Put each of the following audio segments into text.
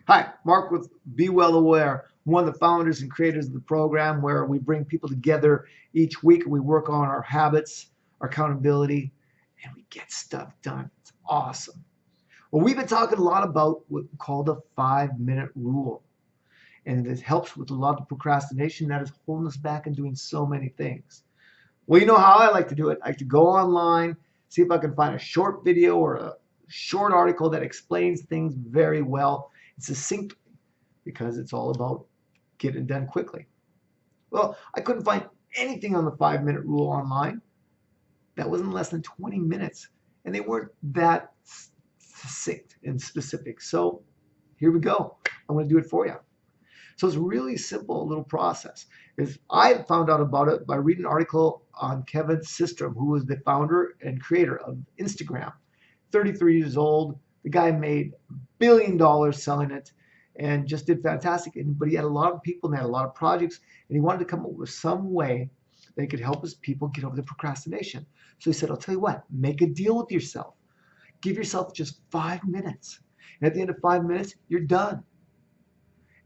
Hi, Mark with BwellAware, one of the founders and creators of the program where we bring people together each week and we work on our habits, our accountability, and we get stuff done. It's awesome. Well, we've been talking a lot about what we call the 5 minute rule, and it helps with a lot of procrastination that is holding us back and doing so many things. Well, you know how I like to do it. I like to go online, see if I can find a short video or a short article that explains things very well and succinctly because it's all about getting it done quickly. Well, I couldn't find anything on the 5 minute rule online that wasn't less than 20 minutes, and they weren't that succinct and specific. So here we go. I'm going to do it for you. So it's really simple little process. Is I found out about it by reading an article on Kevin Systrom, who was the founder and creator of Instagram. 33 years old. The guy made $1 billion selling it and just did fantastic. But he had a lot of people and had a lot of projects, and he wanted to come up with some way that could help his people get over the procrastination. So he said, I'll tell you what, make a deal with yourself. Give yourself just 5 minutes. And at the end of 5 minutes, you're done.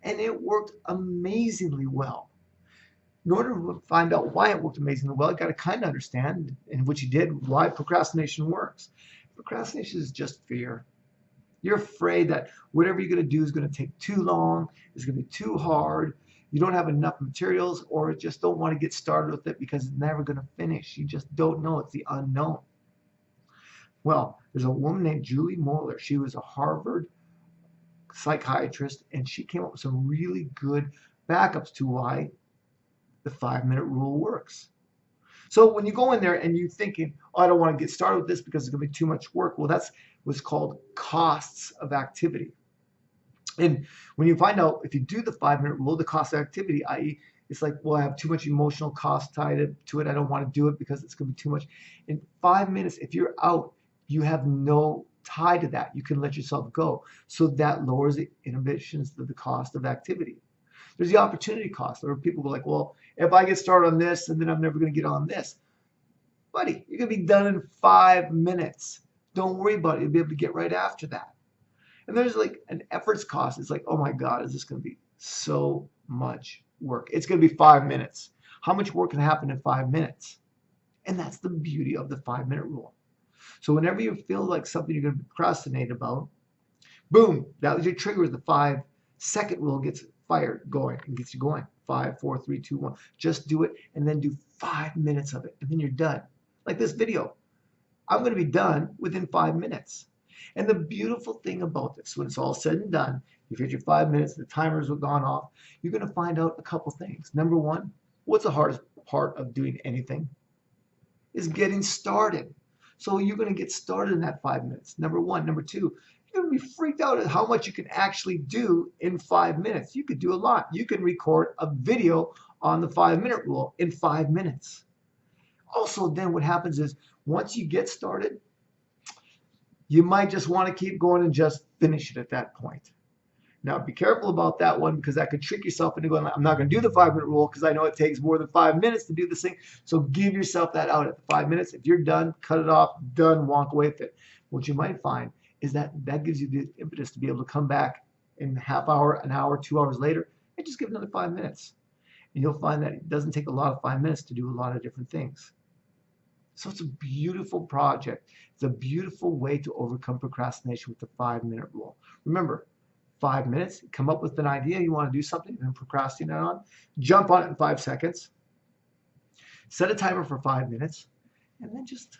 And it worked amazingly well. In order to find out why it worked amazingly well, you got to kind of understand, in which he did, why procrastination works. Procrastination is just fear. You're afraid that whatever you're going to do is going to take too long, it's going to be too hard, you don't have enough materials, or just don't want to get started with it because it's never going to finish. You just don't know. It's the unknown. Well, there's a woman named Julie Moeller. She was a Harvard psychiatrist, and she came up with some really good backups to why the 5 minute rule works. So when you go in there and you're thinking, oh, I don't want to get started with this because it's going to be too much work. Well, that's what's called costs of activity. And when you find out if you do the 5 minute rule, the cost of activity, i.e., it's like, well, I have too much emotional cost tied to it. I don't want to do it because it's going to be too much. In 5 minutes, if you're out, you have no tie to that. You can let yourself go. So that lowers the inhibitions of the cost of activity. There's the opportunity cost. There are people who are like, well, if I get started on this and then I'm never going to get on this. Buddy, you're going to be done in 5 minutes. Don't worry about it. You'll be able to get right after that. And there's like an efforts cost. It's like, oh my God, is this going to be so much work? It's going to be 5 minutes. How much work can happen in 5 minutes? And that's the beauty of the 5 minute rule. So whenever you feel like something you're going to procrastinate about, boom, that was your trigger. The 5 second rule gets fired going and gets you going. 5, 4, 3, 2, 1. Just do it and then do 5 minutes of it, and then you're done. Like this video, I'm going to be done within 5 minutes. And the beautiful thing about this, when it's all said and done, you've hit your 5 minutes, the timers have gone off, you're going to find out a couple things. Number one, what's the hardest part of doing anything? Is getting started. So you're going to get started in that 5 minutes. Number one. Number two, you're going to be freaked out at how much you can actually do in 5 minutes. You could do a lot. You can record a video on the 5 minute rule in 5 minutes. Also, then what happens is once you get started, you might just want to keep going and just finish it at that point. Now, be careful about that one because that could trick yourself into going, I'm not going to do the 5 minute rule because I know it takes more than 5 minutes to do this thing. So give yourself that out at the 5 minutes. If you're done, cut it off, done, walk away with it. What you might find is that that gives you the impetus to be able to come back in a half hour, an hour, 2 hours later, and just give another 5 minutes. And you'll find that it doesn't take a lot of 5 minutes to do a lot of different things. So it's a beautiful project. It's a beautiful way to overcome procrastination with the 5 minute rule. Remember, 5 minutes, come up with an idea you want to do something and procrastinate on, jump on it in 5 seconds, set a timer for 5 minutes, and then just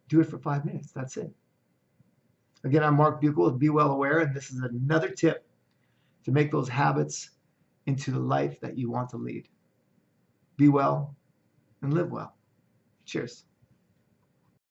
do it for 5 minutes. That's it. Again, I'm Mark Buchel with BwellAware, and this is another tip to make those habits into the life that you want to lead. Be well and live well. Cheers.